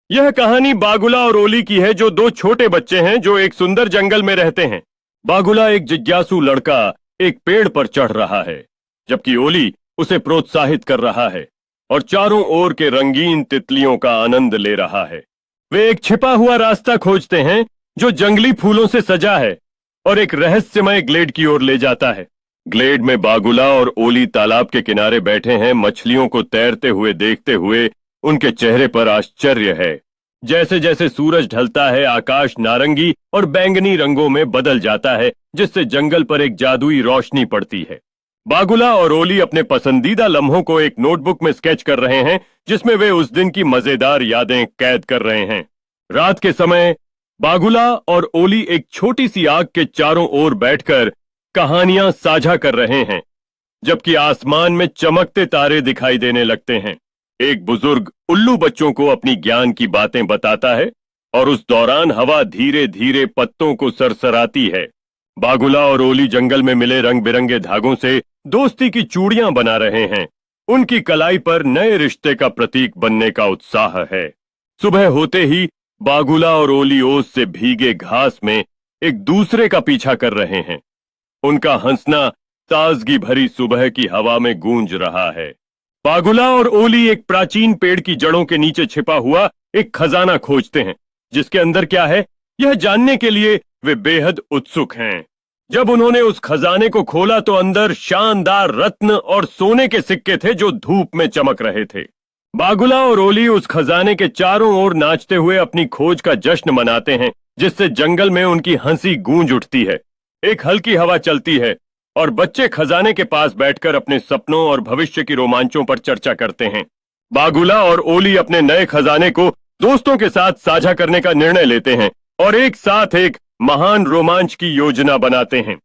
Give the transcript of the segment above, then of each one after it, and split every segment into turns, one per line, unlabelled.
यह कहानी बागुला और ओली की है, जो दो छोटे बच्चे हैं जो एक सुंदर जंगल में रहते हैं। बागुला एक जिज्ञासु लड़का एक पेड़ पर चढ़ रहा है, जबकि ओली उसे प्रोत्साहित कर रहा है और चारों ओर के रंगीन तितलियों का आनंद ले रहा है। वे एक छिपा हुआ रास्ता खोजते हैं जो जंगली फूलों से सजा है और एक रहस्यमय ग्लेड की ओर ले जाता है। ग्लेड में बागुला और ओली तालाब के किनारे बैठे हैं, मछलियों को तैरते हुए देखते हुए। उनके चेहरे पर आश्चर्य है। जैसे जैसे सूरज ढलता है, आकाश नारंगी और बैंगनी रंगों में बदल जाता है, जिससे जंगल पर एक जादुई रोशनी पड़ती है। बागुला और ओली अपने पसंदीदा लम्हों को एक नोटबुक में स्केच कर रहे हैं, जिसमें वे उस दिन की मजेदार यादें कैद कर रहे हैं। रात के समय बागुला और ओली एक छोटी सी आग के चारों ओर बैठकर कहानियां साझा कर रहे हैं, जबकि आसमान में चमकते तारे दिखाई देने लगते हैं। एक बुजुर्ग उल्लू बच्चों को अपनी ज्ञान की बातें बताता है और उस दौरान हवा धीरे धीरे पत्तों को सरसराती है। बागुला और ओली जंगल में मिले रंग बिरंगे धागों से दोस्ती की चूड़ियां बना रहे हैं। उनकी कलाई पर नए रिश्ते का प्रतीक बनने का उत्साह है। सुबह होते ही बागुला और ओली ओस से भीगे घास में एक दूसरे का पीछा कर रहे हैं। उनका हंसना ताजगी भरी सुबह की हवा में गूंज रहा है। बागुला और ओली एक प्राचीन पेड़ की जड़ों के नीचे छिपा हुआ एक खजाना खोजते हैं, जिसके अंदर क्या है यह जानने के लिए वे बेहद उत्सुक हैं। जब उन्होंने उस खजाने को खोला तो अंदर शानदार रत्न और सोने के सिक्के थे जो धूप में चमक रहे थे। बागुला और ओली उस खजाने के चारों ओर नाचते हुए अपनी खोज का जश्न मनाते हैं, जिससे जंगल में उनकी हंसी गूंज उठती है। एक हल्की हवा चलती है और बच्चे खजाने के पास बैठकर अपने सपनों और भविष्य की रोमांचों पर चर्चा करते हैं। बागुला और ओली अपने नए खजाने को दोस्तों के साथ साझा करने का निर्णय लेते हैं और एक साथ एक महान रोमांच की योजना बनाते हैं।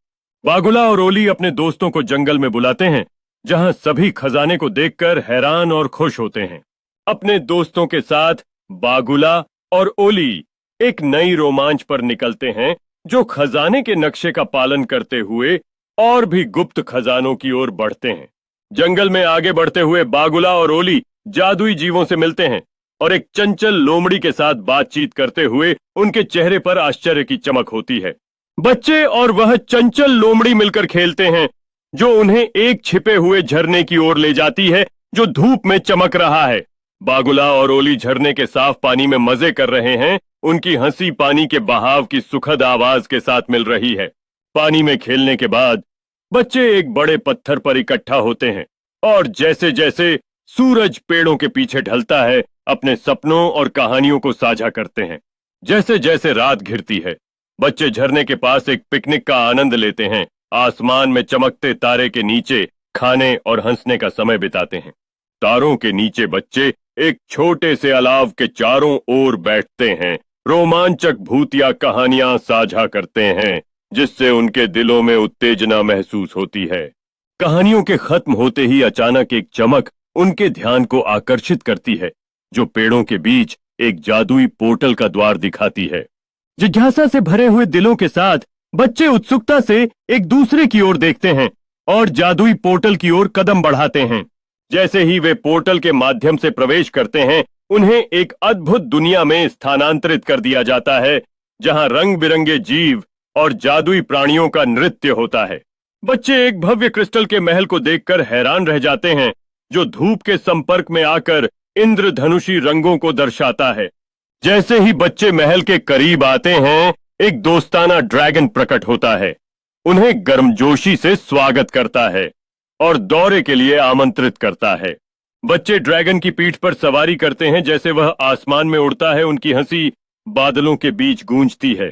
बागुला और ओली अपने दोस्तों को जंगल में बुलाते हैं, जहां सभी खजाने को देखकर हैरान और खुश होते हैं। अपने दोस्तों के साथ बागुला और ओली एक नई रोमांच पर निकलते हैं, जो खजाने के नक्शे का पालन करते हुए और भी गुप्त खजानों की ओर बढ़ते हैं। जंगल में आगे बढ़ते हुए बागुला और ओली जादुई जीवों से मिलते हैं और एक चंचल लोमड़ी के साथ बातचीत करते हुए उनके चेहरे पर आश्चर्य की चमक होती है। बच्चे और वह चंचल लोमड़ी मिलकर खेलते हैं, जो उन्हें एक छिपे हुए झरने की ओर ले जाती है जो धूप में चमक रहा है। बागुला और ओली झरने के साफ पानी में मजे कर रहे हैं। उनकी हंसी पानी के बहाव की सुखद आवाज के साथ मिल रही है। पानी में खेलने के बाद बच्चे एक बड़े पत्थर पर इकट्ठा होते हैं और जैसे जैसे सूरज पेड़ों के पीछे ढलता है, अपने सपनों और कहानियों को साझा करते हैं। जैसे जैसे रात घिरती है, बच्चे झरने के पास एक पिकनिक का आनंद लेते हैं। आसमान में चमकते तारे के नीचे खाने और हंसने का समय बिताते हैं। तारों के नीचे बच्चे एक छोटे से अलाव के चारों ओर बैठते हैं, रोमांचक भूतिया कहानियां साझा करते हैं, जिससे उनके दिलों में उत्तेजना महसूस होती है। कहानियों के खत्म होते ही अचानक एक चमक उनके ध्यान को आकर्षित करती है, जो पेड़ों के बीच एक जादुई पोर्टल का द्वार दिखाती है। जिज्ञासा से भरे हुए दिलों के साथ बच्चे उत्सुकता से एक दूसरे की ओर देखते हैं और जादुई पोर्टल की ओर कदम बढ़ाते हैं। जैसे ही वे पोर्टल के माध्यम से प्रवेश करते हैं, उन्हें एक अद्भुत दुनिया में स्थानांतरित कर दिया जाता है, जहां रंग बिरंगे जीव और जादुई प्राणियों का नृत्य होता है। बच्चे एक भव्य क्रिस्टल के महल को देखकर हैरान रह जाते हैं, जो धूप के संपर्क में आकर इंद्रधनुषी रंगों को दर्शाता है। जैसे ही बच्चे महल के करीब आते हैं, एक दोस्ताना ड्रैगन प्रकट होता है, उन्हें गर्मजोशी से स्वागत करता है और दौरे के लिए आमंत्रित करता है। बच्चे ड्रैगन की पीठ पर सवारी करते हैं। जैसे वह आसमान में उड़ता है, उनकी हंसी बादलों के बीच गूंजती है।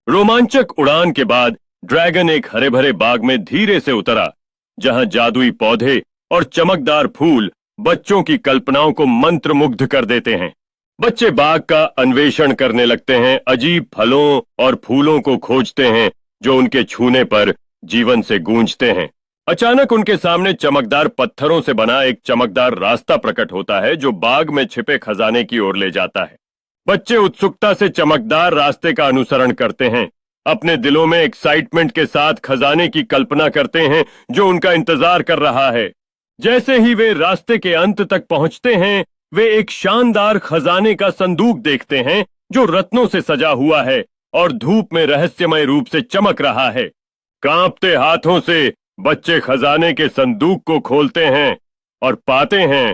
रोमांचक उड़ान के बाद ड्रैगन एक हरे भरे बाग में धीरे से उतरा, जहां जादुई पौधे और चमकदार फूल बच्चों की कल्पनाओं को मंत्रमुग्ध कर देते हैं। बच्चे बाग का अन्वेषण करने लगते हैं, अजीब फलों और फूलों को खोजते हैं, जो उनके छूने पर जीवन से गूंजते हैं। अचानक उनके सामने चमकदार पत्थरों से बना एक चमकदार रास्ता प्रकट होता है, जो बाग में छिपे खजाने की ओर ले जाता है। बच्चे उत्सुकता से चमकदार रास्ते का अनुसरण करते हैं, अपने दिलों में एक्साइटमेंट के साथ खजाने की कल्पना करते हैं जो उनका इंतजार कर रहा है। जैसे ही वे रास्ते के अंत तक पहुंचते हैं, वे एक शानदार खजाने का संदूक देखते हैं जो रत्नों से सजा हुआ है और धूप में रहस्यमय रूप से चमक रहा है। कांपते हाथों से बच्चे खजाने के संदूक को खोलते हैं और पाते हैं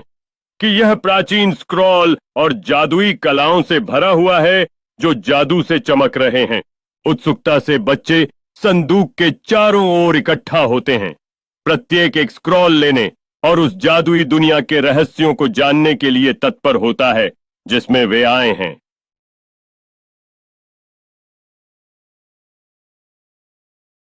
कि यह प्राचीन स्क्रॉल और जादुई कलाओं से भरा हुआ है जो जादू से चमक रहे हैं। उत्सुकता से बच्चे संदूक के चारों ओर इकट्ठा होते हैं, प्रत्येक एक स्क्रॉल लेने और उस जादुई दुनिया के रहस्यों को जानने के लिए तत्पर होता है जिसमें वे आए हैं।